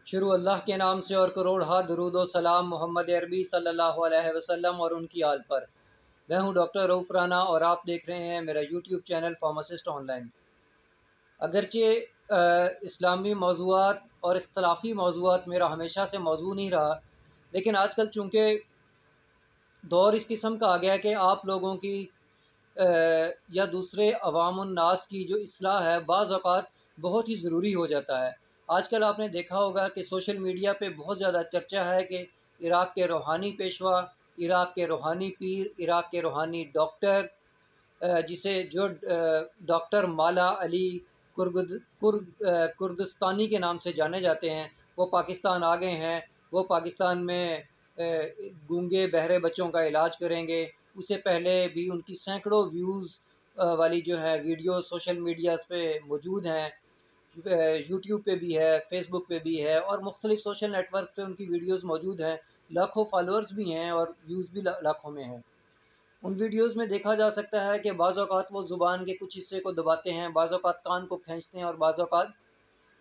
शुरू अल्लाह के नाम से और करोड़ दरूद व सलाम मोहम्मद अरबी सल्लल्लाहु अलैहि वसल्लम और उनकी आल पर। मैं हूं डॉक्टर रऊफ़ राना और आप देख रहे हैं मेरा यूट्यूब चैनल फार्मासिस्ट ऑनलाइन। अगरचे इस्लामी मौज़ूआत और इख्तलाफी मौज़ूआत मेरा हमेशा से मौजू नहीं रहा, लेकिन आजकल चूँकि दौर इस किस्म का आ गया है कि आप लोगों की या दूसरे अवामुन्नास की जो इस्लाह है बाज़ औक़ात बहुत ही ज़रूरी हो जाता है। आजकल आपने देखा होगा कि सोशल मीडिया पे बहुत ज़्यादा चर्चा है कि इराक़ के रूहानी पेशवा, इराक़ के रूहानी पीर, इराक़ के रूहानी डॉक्टर, जिसे जो डॉक्टर माला अली कुर्दिस्तानी के नाम से जाने जाते हैं, वो पाकिस्तान आ गए हैं। वो पाकिस्तान में गूंगे बहरे बच्चों का इलाज करेंगे। उससे पहले भी उनकी सैकड़ों व्यूज़ वाली जो है वीडियो सोशल मीडियाज़ पे मौजूद हैं। यूट्यूब पे भी है, फ़ेसबुक पे भी है और मुख्तलिफ़ सोशल नेटवर्क पे उनकी वीडियोज़ मौजूद हैं। लाखों फॉलोअर्स भी हैं और व्यूज़ भी लाखों में हैं। उन वीडियोज़ में देखा जा सकता है कि बाज़ औक़ात वो ज़ुबान के कुछ हिस्से को दबाते हैं, बाज़ औक़ात कान को खींचते हैं और बाज़ औक़ात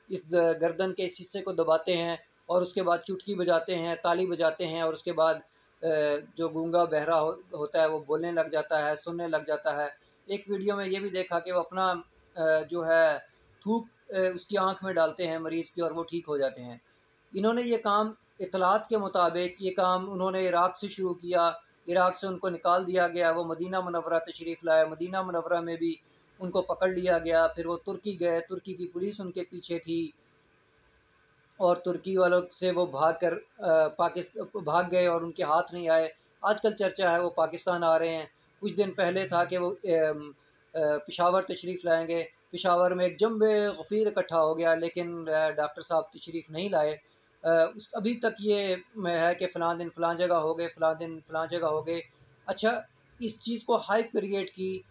इस गर्दन के इस हिस्से को दबाते हैं और उसके बाद चुटकी बजाते हैं, ताली बजाते हैं और उसके बाद जो गूंगा बहरा होता है वो बोलने लग जाता है, सुनने लग जाता है। एक वीडियो में ये भी देखा कि वो अपना जो है थूक उसकी आँख में डालते हैं मरीज़ की और वो ठीक हो जाते हैं। इन्होंने ये काम इत्तलात के मुताबिक ये काम उन्होंने इराक़ से शुरू किया। इराक़ से उनको निकाल दिया गया, वो मदीना मुनव्वरा तशरीफ़ लाए। मदीना मुनव्वरा में भी उनको पकड़ लिया गया। फिर वो तुर्की गए, तुर्की की पुलिस उनके पीछे थी और तुर्की वालों से वो भाग गए और उनके हाथ नहीं आए। आजकल चर्चा है वो पाकिस्तान आ रहे हैं। कुछ दिन पहले था कि वो पेशावर तशरीफ़ लाएँगे। पेशावर में एक जंब-ए-गफ़ीर इकट्ठा हो गया, लेकिन डॉक्टर साहब तशरीफ़ नहीं लाए। अभी तक ये है कि फ़लाँ दिन फ़लाँ जगह हो गए, फ़लाँ दिन फ़लाँ जगह हो गए। अच्छा, इस चीज़ को हाइप क्रिएट की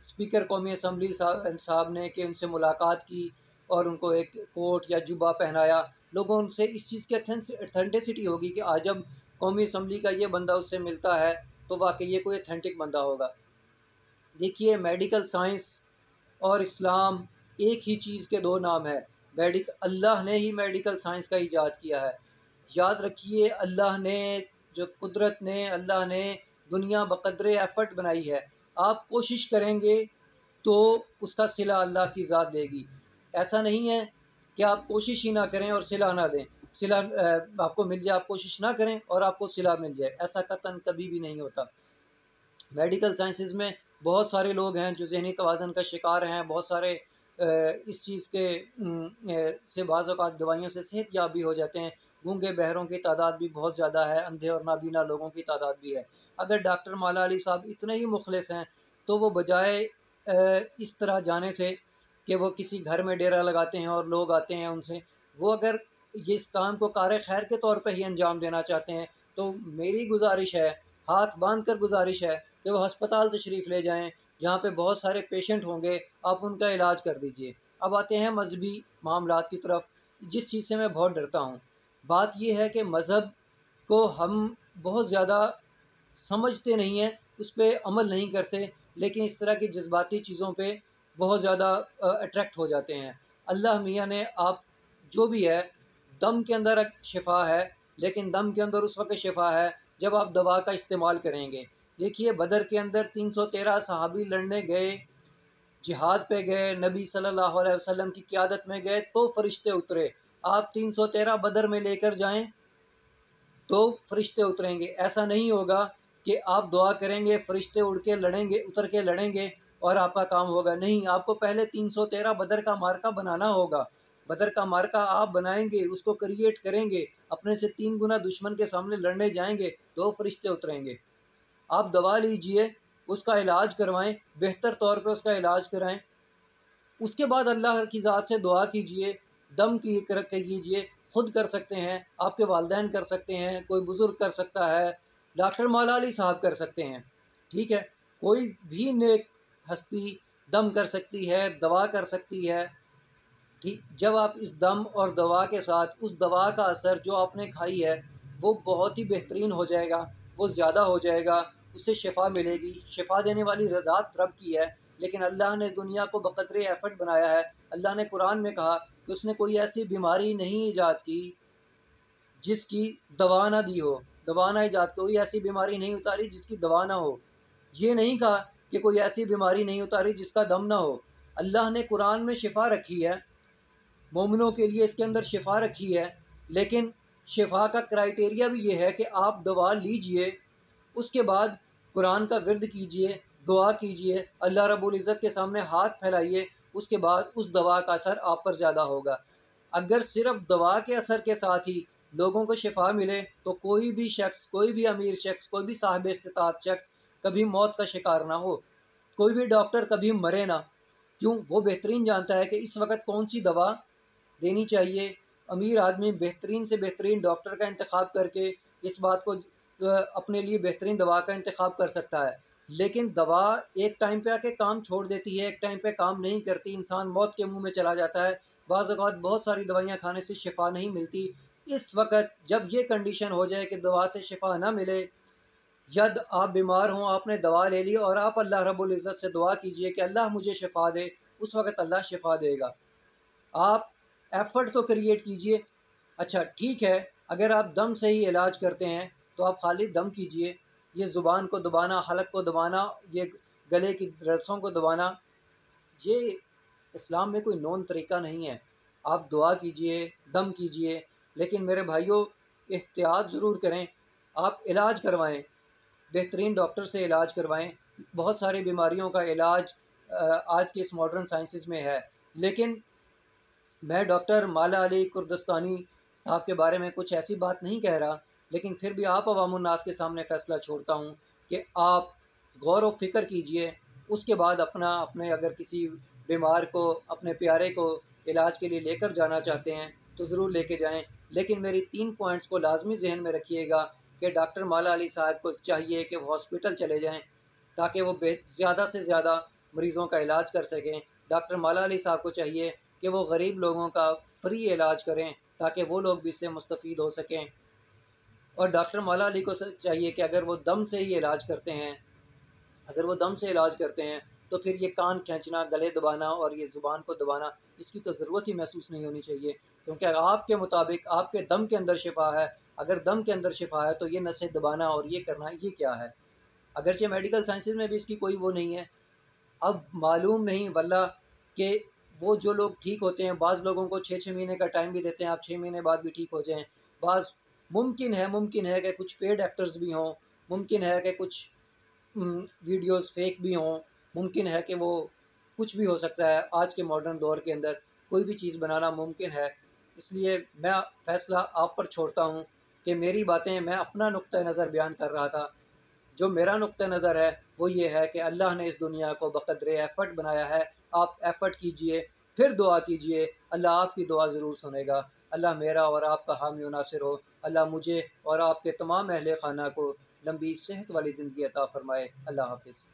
स्पीकर कौमी असम्बली साहब ने कि उनसे मुलाकात की और उनको एक कोट या जुब्बा पहनाया। लोगों उनसे इस चीज़ की ऑथेंटिसिटी होगी कि आज जब कौमी असम्बली का ये बंदा उससे मिलता है तो वाक़ई ये कोई ऑथेंटिक बंदा होगा। देखिए, मेडिकल साइंस और इस्लाम एक ही चीज़ के दो नाम है। अल्लाह ने ही मेडिकल साइंस का ईजाद किया है। याद रखिए, अल्लाह ने दुनिया बक़द्रे एफ़र्ट बनाई है। आप कोशिश करेंगे तो उसका सिला अल्लाह की ज़ात देगी। ऐसा नहीं है कि आप कोशिश ही ना करें और सिला ना दें। सिला आपको मिल जाए, आप कोशिश ना करें और आपको सिला मिल जाए, ऐसा कतई कभी भी नहीं होता। मेडिकल साइंसेज़ में बहुत सारे लोग हैं जो ज़हनी तवाज़ुन का शिकार हैं। बहुत सारे इस चीज़ के से बाज़ औक़ात दवाइयों से सेहतयाब भी हो जाते हैं। गूंगे बहरों की तादाद भी बहुत ज़्यादा है, अंधे और नाबीना लोगों की तादाद भी है। अगर डॉक्टर मौला अली साहब इतने ही मुख़लिस हैं तो वो बजाय इस तरह जाने से कि वो किसी घर में डेरा लगाते हैं और लोग आते हैं उनसे, वो अगर ये इस काम को कार खैर के तौर पे ही अंजाम देना चाहते हैं तो मेरी गुज़ारिश है, हाथ बांध कर गुज़ारिश है कि वो अस्पताल तशरीफ़ ले जाएँ, जहाँ पे बहुत सारे पेशेंट होंगे, आप उनका इलाज कर दीजिए। अब आते हैं मज़हबी मामलात की तरफ, जिस चीज़ से मैं बहुत डरता हूँ। बात ये है कि मज़हब को हम बहुत ज़्यादा समझते नहीं हैं, उस पे अमल नहीं करते, लेकिन इस तरह की जज़्बाती चीज़ों पे बहुत ज़्यादा अट्रैक्ट हो जाते हैं। अल्लाह मियाँ ने आप जो भी है, दम के अंदर एक शिफ़ा है, लेकिन दम के अंदर उस वक़्त शिफ़ा है जब आप दवा का इस्तेमाल करेंगे। देखिए, बदर के अंदर 313 सहाबी लड़ने गए, जिहाद पे गए, नबी सल्लल्लाहु अलैहि वसल्लम की क़ियादत में गए तो फ़रिश्ते उतरे। आप 313 बदर में लेकर जाएँ तो फ़रिश्ते उतरेंगे। ऐसा नहीं होगा कि आप दुआ करेंगे, फ़रिश्ते उड़ के लड़ेंगे, उतर के लड़ेंगे और आपका काम होगा। नहीं, आपको पहले 313 बदर का मार्का बनाना होगा। बदर का मार्का आप बनाएँगे, उसको क्रिएट करेंगे, अपने से 3 गुना दुश्मन के सामने लड़ने जाएँगे, तो फ़रिश्ते उतरेंगे। आप दवा लीजिए, उसका इलाज करवाएँ, बेहतर तौर पे उसका इलाज कराएँ। उसके बाद अल्लाह की ज़ात से दुआ कीजिए, दम की कीजिए, खुद कर सकते हैं, आपके वालिदैन कर सकते हैं, कोई बुज़ुर्ग कर सकता है, डॉक्टर मौला अली साहब कर सकते हैं, ठीक है? कोई भी नेक हस्ती दम कर सकती है, दवा कर सकती है, ठीक? जब आप इस दम और दवा के साथ उस दवा का असर जो आपने खाई है, वो बहुत ही बेहतरीन हो जाएगा, वो ज़्यादा हो जाएगा, उससे शिफ़ा मिलेगी। शिफ़ा देने वाली ज़ात रब की है, लेकिन अल्लाह ने दुनिया को बक़द्रे एफ़र्ट बनाया है। अल्लाह ने कुरान में कहा कि उसने कोई ऐसी बीमारी नहीं ईजाद की जिसकी दवा ना दी हो, दवा ना ईजाद कोई ऐसी बीमारी नहीं उतारी जिसकी दवा ना हो। ये नहीं कहा कि कोई ऐसी बीमारी नहीं उतारी जिसका दम ना हो। अल्लाह ने कुरान में शिफा रखी है, मोमिनों के लिए इसके अंदर शिफा रखी है, लेकिन शिफा का क्राइटेरिया भी ये है कि आप दवा लीजिए, उसके बाद कुरान का विर्द कीजिए, दुआ कीजिए, अल्लाह रब्बुल इज़्ज़त के सामने हाथ फैलाइए, उसके बाद उस दवा का असर आप पर ज़्यादा होगा। अगर सिर्फ दवा के असर के साथ ही लोगों को शिफा मिले तो कोई भी शख्स, कोई भी अमीर शख्स, कोई भी साहिब इस्तिताअत शख्स कभी मौत का शिकार ना हो, कोई भी डॉक्टर कभी मरे ना। क्यों? वो बेहतरीन जानता है कि इस वक्त कौन सी दवा देनी चाहिए। अमीर आदमी बेहतरीन से बेहतरीन डॉक्टर का इंतखाब करके इस बात को अपने लिए बेहतरीन दवा का इंतखाब कर सकता है, लेकिन दवा एक टाइम पे आके काम छोड़ देती है, एक टाइम पे काम नहीं करती, इंसान मौत के मुंह में चला जाता है। बाज़ औक़ात बहुत सारी दवाइयाँ खाने से शिफा नहीं मिलती। इस वक्त जब ये कंडीशन हो जाए कि दवा से शिफा ना मिले, यद आप बीमार हों, आपने दवा ले ली और आप अल्लाह रब्बुल इज़्ज़त से दुआ कीजिए कि अल्लाह मुझे शिफा दे, उस वक्त अल्लाह शिफा देगा। आप एफ़र्ट तो क्रिएट कीजिए। अच्छा ठीक है, अगर आप दम से ही इलाज करते हैं तो आप खाली दम कीजिए। ये ज़ुबान को दबाना, हलक को दबाना, ये गले की रस्सों को दबाना, ये इस्लाम में कोई नोन तरीका नहीं है। आप दुआ कीजिए, दम कीजिए, लेकिन मेरे भाइयों एहतियात ज़रूर करें। आप इलाज करवाएँ, बेहतरीन डॉक्टर से इलाज करवाएँ। बहुत सारी बीमारियों का इलाज आज के इस मॉडर्न साइंसेज़ में है, लेकिन मैं डॉक्टर माला अली कुर्दस्तानी साहब के बारे में कुछ ऐसी बात नहीं कह रहा, लेकिन फिर भी आप अवामुन्नास के सामने फ़ैसला छोड़ता हूँ कि आप गौर व फ़िक्र कीजिए। उसके बाद अपने अगर किसी बीमार को, अपने प्यारे को इलाज के लिए लेकर जाना चाहते हैं तो ज़रूर लेके जाएँ। लेकिन मेरी 3 पॉइंट्स को लाज़मी ज़हन में रखिएगा कि डॉक्टर माला अली साहब को चाहिए कि वो हॉस्पिटल चले जाएँ, ताकि वो ज़्यादा से ज़्यादा मरीज़ों का इलाज कर सकें। डॉक्टर माला अली साहब को चाहिए कि वो गरीब लोगों का फ्री इलाज करें, ताकि वो लोग भी इससे मुस्तफ़ीद हो सकें। और डॉक्टर मौला अली को चाहिए कि अगर वो दम से ही इलाज करते हैं, अगर वो दम से इलाज करते हैं तो फिर ये कान खींचना, गले दबाना और ये ज़ुबान को दबाना, इसकी तो ज़रूरत ही महसूस नहीं होनी चाहिए। क्योंकि आपके मुताबिक आपके दम के अंदर शिफा है, अगर दम के अंदर शिफा है तो ये नसें दबाना और ये करना, ये क्या है? अगरचे मेडिकल साइंसेज़ में भी इसकी कोई वो नहीं है। अब मालूम नहीं वल्लाह कि वो जो लोग ठीक होते हैं, बाज़ लोगों को 6-6 महीने का टाइम भी देते हैं, आप 6 महीने बाद भी ठीक हो जाएँ। बाज़ मुमकिन है कि कुछ पेड एक्टर्स भी हों, मुमकिन है कि कुछ वीडियोज़ फ़ेक भी हों, मुमकिन है कि वो कुछ भी हो सकता है। आज के मॉडर्न दौर के अंदर कोई भी चीज़ बनाना मुमकिन है। इसलिए मैं फ़ैसला आप पर छोड़ता हूँ कि मेरी बातें, मैं अपना नुक्ता नज़र बयान कर रहा था। जो मेरा नुक्ता नज़र है वो ये है कि अल्लाह ने इस दुनिया को बक़द्रे एफ़र्ट बनाया है। आप एफ़र्ट कीजिए, फिर दुआ कीजिए, अल्लाह आपकी दुआ ज़रूर सुनेगा। अल्लाह मेरा और आपका हामी व नासिर हो। अल्लाह मुझे और आपके तमाम अहले ख़ाना को लंबी सेहत वाली ज़िंदगी अता फ़रमाए। अल्लाह हाफ़िज़।